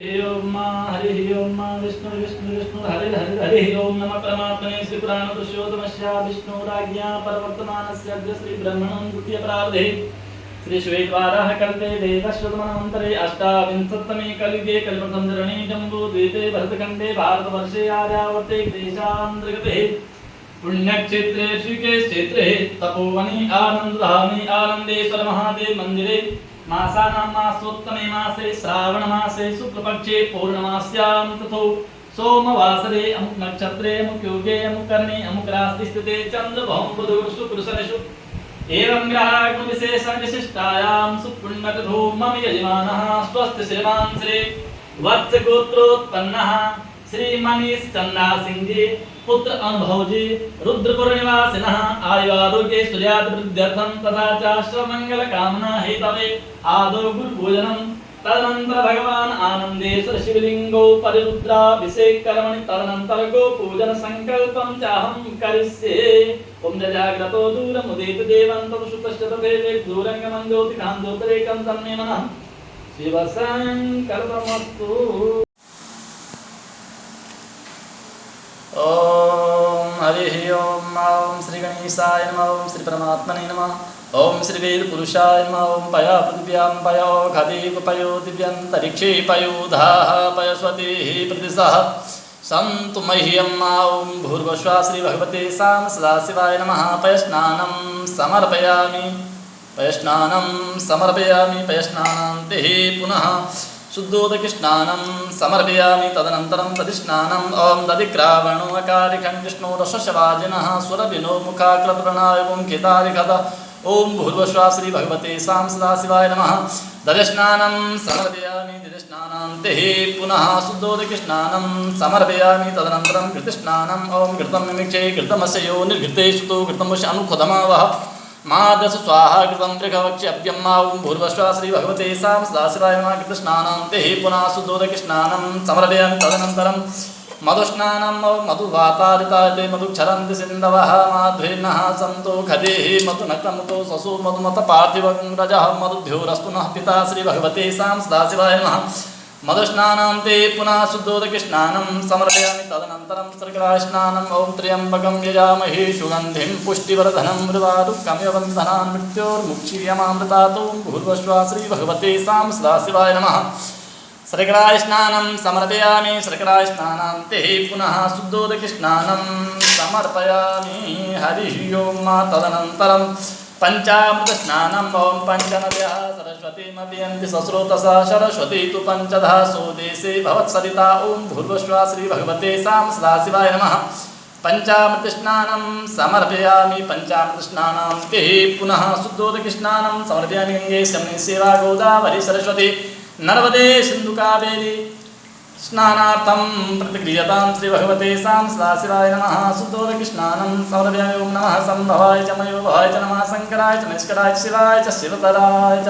हरि ओम विष्णु विष्णु विष्णु हरि हरि हरि ओम नमः परमात्मने श्री पुराण पुरुषोत्तमस्य विष्णुराज्ञा परवर्तमानस्य अग्र श्री ब्रह्मणं द्वितीय प्रारब्धे श्री श्वेतवाराह कल्पे वेदश्वतमन्वन्तरे अष्टाविंशत्तमे कलियुगे कल्पसंचरणे जम्बूद्वीपे भरतखण्डे भारतवर्षे आर्यावर्ते देशान्तर्गते पुण्यक्षेत्रे ऋषिकेशक्षेत्रे तपोवने आनन्दधामे आनन्देश्वर महादेव मन्दिरे मासानां मासोत्तमे मासे श्रावण मासे शुक्लपक्षे पौर्णमास्यां तथो सोमवासरे अमुक नक्षत्रे अमुक योगे अमुक कर्णे अमुक राशि स्थिते चंद्रभौम बुध शुक्र शनिषु एवं ग्रहागुण विशेषण विशिष्टायां सुपुण्यतिथो मम यजमानः स्वस्ति श्रीमान् श्री वत्स गोत्रोत्पन्नः श्री मनीष चंदा सिंह जी पुत्र अनुभव जी रुद्रपुर निवासिनः आयु आरोग्य सूर्यादृद्यर्थं तथा च श्रमंगल कामना हेतवे आदौ गुरु पूजनम तदनंतर भगवान आनंदेश्वर शिवलिंगो परिरुद्राभिषेक कर्मणि तदनंतर गो पूजन संकल्पं चाहं करिष्ये ओम जाग्रतो दूरमुदित देवं तव सुतश्च तथैव दूरंगमं ज्योतिकान्तोत्तरेकं तन्मे मनः शिवसंकल्पमस्तु। ओम हरि ओम श्री गणेशाय नमः ओम श्री परमात्मने नमः ओम श्री वेद पुरुषाय नमः ओम पया पृथिव्यां पयो खदेव पयो दिव्यन्तरिक्षे पयोधाः पयस्वतिः प्रतिशः सन्तु मह्यम् ओम भूर्भुवः श्री भगवते साम सदाशिवाय नमः पयस्नानं समर्पयामि पयस्नानान्ते पुनः शुद्धोदकस्नानं समर्पयामि तदनन्तरं तदिस्नानं ओम दधिक्रावणोऽकारिकं विष्णोरसशवाजिनः सुरभिनो मुखाकृतप्रणाय ओम केदारिकद ओम भूर्भुवः श्री भगवते साम सदाशिवाय नमः दधिस्नानं समर्पयामि दधिस्नानान्ते पुनः शुद्धोदकस्नानं समर्पयामि तदनन्तरं घृतस्नानं ओम घृतं मिमिक्षे घृतमस्य यो निर्घृते सुतो घृतमस्य अनुखदमावः मादस स्वाहा कृतं त्रिकवक्ष्यभ्यम् ओम भूर्भुवः श्री भगवते साम सदाशिवाय नमः कृतस्नानान्ते पुनः शुद्धोदकस्नानं समर्पयामि तदनन्तरं मधुस्नानं मधुवातारितायते मधुक्षरन्ति सिन्धवः माध्वेनः सन्तो खदेः मधुनक्तमुतो ससु मधुमत पार्थिवं रजः मधुभ्योरस्तु नः पिता श्री भगवते साम सदाशिवाय नमः मधुस्नानान्ते पुनः शुद्धोदकस्नानं समर्पयामि तदनन्तरं शर्करास्नानं ओम त्र्यम्बकं यजामहे सुगन्धिं पुष्टिवर्धनं मृवारुकमिव बन्धनान् मृत्योर्मुक्षीयमामृतात् ओम भूर्भुवः श्री भगवते साम सदाशिवाय नमः शर्करास्नानं समर्पयामि शर्करास्नानान्ते पुनः शुद्धोदकस्नानं समर्पयामि हरि ओम तदनन्तरं पंचामृतस्नानं ओम पंचनद्यः सरस्वतीमभियन्ति सस्रोतसा सरस्वती तु पंचधा सोदेशे भवत्सरिता ओम भूर्भुवः श्री भगवते साम सदाशिवाय नमः पंचामृतस्नानं समर्पयामि पंचामृतस्नानान्ते पुनः शुद्धोदकस्नानं समर्पयामि गंगे यमुने सेवा गोदावरी सरस्वती नर्मदे सिन्धु कावेरी स्नानार्थं प्रतिक्रियतां श्री भगवते साम सदाशिवाय नमः शुद्धोदकस्नानं समर्पयामि ओम नमः संभवाय च मयोभवाय च नमः शंकराय च निष्कराय च शिवाय च शिवतराय च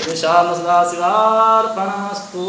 श्री श्याम सदाशिवार्पणमस्तु।